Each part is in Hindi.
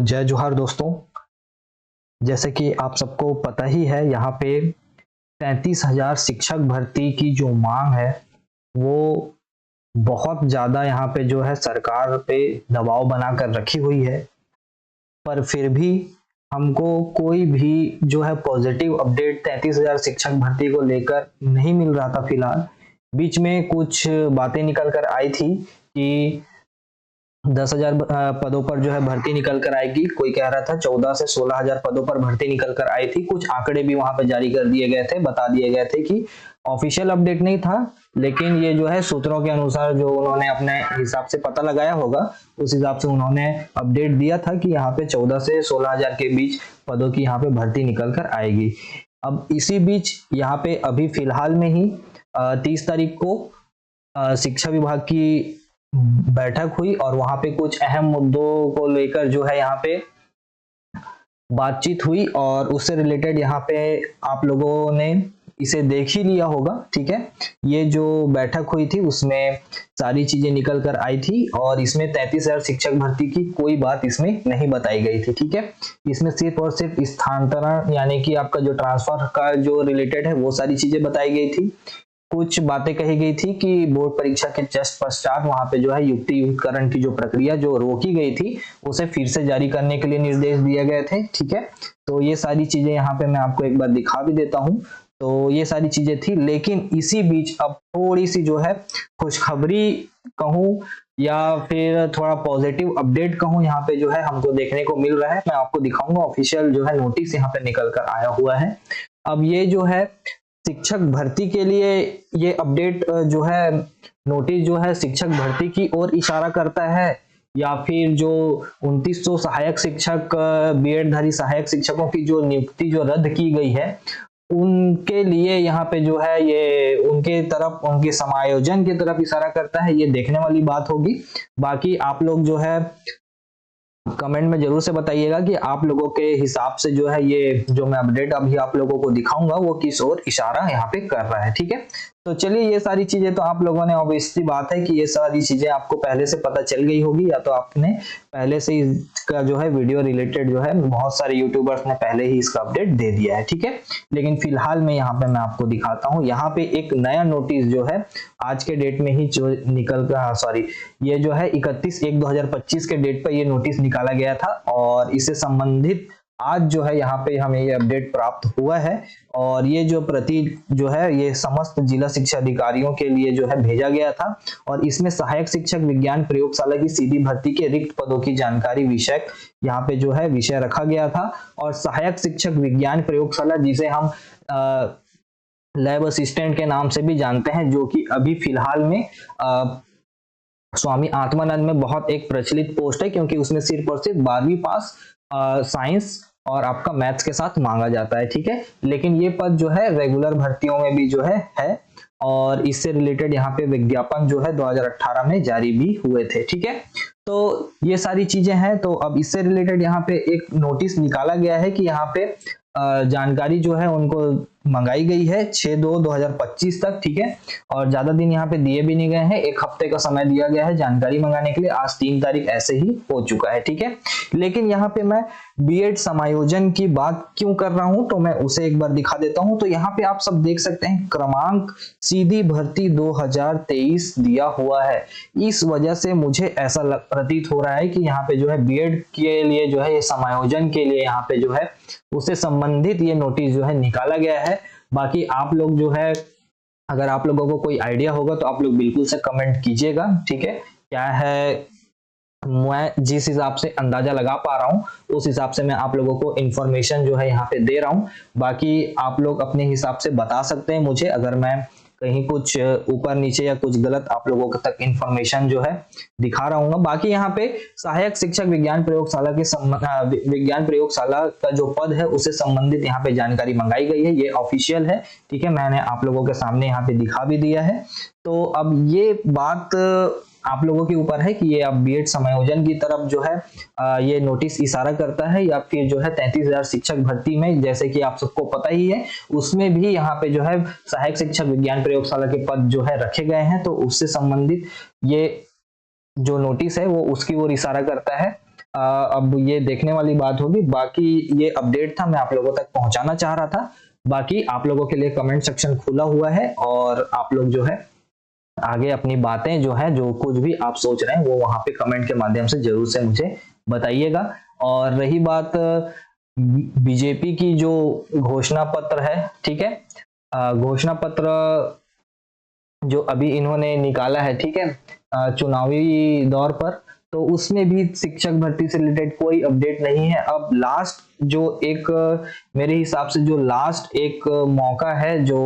जय जोहार दोस्तों। जैसे कि आप सबको पता ही है, यहाँ पे 33,000 शिक्षक भर्ती की जो मांग है वो बहुत ज़्यादा यहाँ पे जो है सरकार पे दबाव बना कर रखी हुई है। पर फिर भी हमको कोई भी जो है पॉजिटिव अपडेट 33,000 शिक्षक भर्ती को लेकर नहीं मिल रहा था। फिलहाल बीच में कुछ बातें निकल कर आई थी कि 10,000 पदों पर जो है भर्ती निकल कर आएगी। कोई कह रहा था 14 से 16,000 पदों पर भर्ती निकल कर आई थी। कुछ आंकड़े भी वहां पर जारी कर दिए गए थे, बता दिए गए थे कि ऑफिशियल अपडेट नहीं था, लेकिन ये जो है सूत्रों के अनुसार जो उन्होंने अपने हिसाब से पता लगाया होगा, उस हिसाब से उन्होंने अपडेट दिया था कि यहाँ पे 14 से 16,000 के बीच पदों की यहाँ पे भर्ती निकल कर आएगी। अब इसी बीच यहाँ पे अभी फिलहाल में ही 30 तारीख को शिक्षा विभाग की बैठक हुई और वहां पे कुछ अहम मुद्दों को लेकर जो है यहाँ पे बातचीत हुई और उससे रिलेटेड यहाँ पे आप लोगों ने इसे देख ही लिया होगा। ठीक है, ये जो बैठक हुई थी उसमें सारी चीजें निकल कर आई थी और इसमें 33,000 शिक्षक भर्ती की कोई बात इसमें नहीं बताई गई थी। ठीक है, इसमें सिर्फ और सिर्फ स्थानांतरण यानी कि आपका जो ट्रांसफर का जो रिलेटेड है वो सारी चीजें बताई गई थी। कुछ बातें कही गई थी कि बोर्ड परीक्षा के जस्ट पश्चात वहां पे जो है युक्तियुक्तकरण की जो प्रक्रिया जो रोकी गई थी उसे फिर से जारी करने के लिए निर्देश दिए गए थे। ठीक है, तो ये सारी चीजें यहाँ पे मैं आपको एक बार दिखा भी देता हूँ। तो ये सारी चीजें थी, लेकिन इसी बीच अब थोड़ी सी जो है खुशखबरी कहूँ या फिर थोड़ा पॉजिटिव अपडेट कहूँ, यहाँ पे जो है हमको देखने को मिल रहा है। मैं आपको दिखाऊंगा, ऑफिशियल जो है नोटिस यहाँ पे निकल कर आया हुआ है। अब ये जो है शिक्षक भर्ती के लिए ये अपडेट जो है नोटिस जो है शिक्षक भर्ती की ओर इशारा करता है या फिर जो 2900 सहायक शिक्षक बीएड धारी सहायक शिक्षकों की जो नियुक्ति जो रद्द की गई है उनके लिए यहाँ पे जो है ये उनके तरफ उनके समायोजन की तरफ इशारा करता है। ये देखने वाली बात होगी। बाकी आप लोग जो है कमेंट में जरूर से बताइएगा कि आप लोगों के हिसाब से जो है ये जो मैं अपडेट अभी आप लोगों को दिखाऊंगा वो किस ओर इशारा यहाँ पे कर रहा है। ठीक है, तो चलिए ये सारी चीजें तो आप लोगों ने ऑब्वियसली बात है कि ये सारी चीजें आपको पहले से पता चल गई होगी या तो आपने पहले से इसका जो है वीडियो रिलेटेड जो है बहुत सारे यूट्यूबर्स ने पहले ही इसका अपडेट दे दिया है। ठीक है, लेकिन फिलहाल में यहाँ पे मैं आपको दिखाता हूँ। यहाँ पे एक नया नोटिस जो है आज के डेट में ही जो निकल कर ये जो है 31/1/2025 के डेट पर ये नोटिस निकाला गया था और इससे संबंधित आज जो है यहाँ पे हमें ये अपडेट प्राप्त हुआ है और ये जो प्रति जो है ये समस्त जिला शिक्षा अधिकारियों के लिए जो है भेजा गया था और इसमें सहायक शिक्षक विज्ञान प्रयोगशाला की सीधी भर्ती के रिक्त पदों की जानकारी विषय यहाँ पे जो है विषय रखा गया था। और सहायक शिक्षक विज्ञान प्रयोगशाला जिसे हम लैब असिस्टेंट के नाम से भी जानते हैं, जो कि अभी फिलहाल में स्वामी आत्मानंद में बहुत एक प्रचलित पोस्ट है, क्योंकि उसमें सिर्फ और सिर्फ 12वीं पास साइंस और आपका मैथ्स के साथ मांगा जाता है। ठीक है, लेकिन ये पद जो है रेगुलर भर्तियों में भी जो है और इससे रिलेटेड यहाँ पे विज्ञापन जो है 2018 में जारी भी हुए थे। ठीक है, तो ये सारी चीजें हैं। तो अब इससे रिलेटेड यहाँ पे एक नोटिस निकाला गया है कि यहाँ पे जानकारी जो है उनको मंगाई गई है 6/2/2025 तक। ठीक है, और ज्यादा दिन यहाँ पे दिए भी नहीं गए हैं, एक हफ्ते का समय दिया गया है जानकारी मंगाने के लिए। आज 3 तारीख ऐसे ही हो चुका है। ठीक है, लेकिन यहाँ पे मैं बीएड समायोजन की बात क्यों कर रहा हूं तो मैं उसे एक बार दिखा देता हूं। तो यहाँ पे आप सब देख सकते हैं क्रमांक सीधी भर्ती 2023 दिया हुआ है। इस वजह से मुझे ऐसा प्रतीत हो रहा है कि यहाँ पे जो है बीएड के लिए जो है ये समायोजन के लिए यहाँ पे जो है उससे संबंधित ये नोटिस जो है निकाला गया है। बाकी आप लोग जो है अगर आप लोगों को कोई आइडिया होगा तो आप लोग बिल्कुल से कमेंट कीजिएगा। ठीक है, क्या है मैं जिस हिसाब से अंदाजा लगा पा रहा हूं उस हिसाब से मैं आप लोगों को इंफॉर्मेशन जो है यहाँ पे दे रहा हूं। बाकी आप लोग अपने हिसाब से बता सकते हैं मुझे अगर मैं कहीं कुछ ऊपर नीचे या कुछ गलत आप लोगों तक इंफॉर्मेशन जो है दिखा रहा हूँ। बाकी यहाँ पे सहायक शिक्षक विज्ञान प्रयोगशाला के विज्ञान प्रयोगशाला का जो पद है उससे संबंधित यहाँ पे जानकारी मंगाई गई है, ये ऑफिशियल है। ठीक है, मैंने आप लोगों के सामने यहाँ पे दिखा भी दिया है। तो अब ये बात आप लोगों के ऊपर है कि ये आप बीएड समायोजन की तरफ जो है ये नोटिस इशारा करता है या फिर जो है 33,000 शिक्षक भर्ती में, जैसे कि आप सबको पता ही है, उसमें भी यहाँ पे जो है सहायक शिक्षक विज्ञान प्रयोगशाला के पद जो है रखे गए हैं। तो उससे संबंधित ये जो नोटिस है वो उसकी ओर इशारा करता है। अब ये देखने वाली बात होगी। बाकी ये अपडेट था, मैं आप लोगों तक पहुंचाना चाह रहा था। बाकी आप लोगों के लिए कमेंट सेक्शन खुला हुआ है और आप लोग जो है आगे अपनी बातें जो है, जो कुछ भी आप सोच रहे हैं वो वहां पे कमेंट के माध्यम से जरूर से मुझे बताइएगा। और रही बात बीजेपी की जो घोषणा पत्र है, ठीक है, घोषणा पत्र जो अभी इन्होंने निकाला है, ठीक है, चुनावी दौर पर, तो उसमें भी शिक्षक भर्ती से रिलेटेड कोई अपडेट नहीं है। अब लास्ट जो एक मेरे हिसाब से जो लास्ट एक मौका है जो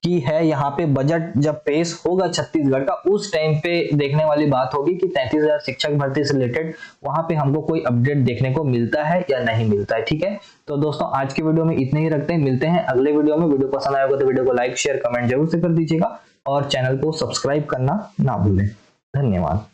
कि है यहाँ पे बजट जब पेश होगा छत्तीसगढ़ का, उस टाइम पे देखने वाली बात होगी कि 33,000 शिक्षक भर्ती से रिलेटेड वहां पे हमको कोई अपडेट देखने को मिलता है या नहीं मिलता है। ठीक है, तो दोस्तों आज की वीडियो में इतने ही रखते हैं, मिलते हैं अगले वीडियो में। वीडियो पसंद आएगा तो वीडियो को लाइक शेयर कमेंट जरूर से कर दीजिएगा और चैनल को सब्सक्राइब करना ना भूलें। धन्यवाद।